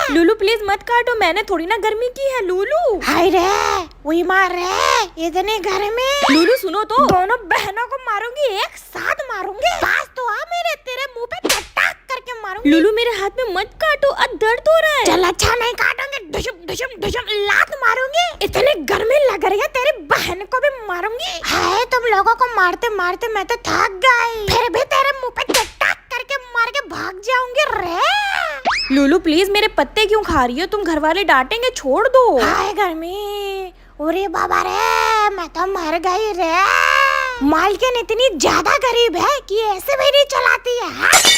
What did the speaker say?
Lulu please मत काटो, मैंने थोड़ी ना गर्मी की है लूलू। हाय रे वही मार रहे इतने घर में। लूलू सुनो तो, दोनों बहनों को मारूंगी, एक साथ मारूंगी। पास तो आ मेरे, तेरे मुंह पे टक करके मारूंगी। लूलू मेरे हाथ में मत काटो, अब दर्द हो रहा है। चल अच्छा नहीं काटूंगी, ढुशुम ढुशुम ढुशुम लात मारूंगी। इतनी गर्मी लग रही है, तेरी बहन को भी मारूंगी। हाय तुम लोगों को मारते मारते मैं तो थक गई, फिर भी तेरे मुंह पे टक करके मार के भाग जाऊंगी रे। लूलू प्लीज मेरे पत्ते क्यों खा रही हो तुम, घर वाले डांटेंगे, छोड़ दो। हाय गर्मी, अरे बाबा रे मैं तो मर गई रे। मालकिन इतनी ज्यादा गरीब है कि ऐसे भी नहीं चलाती है।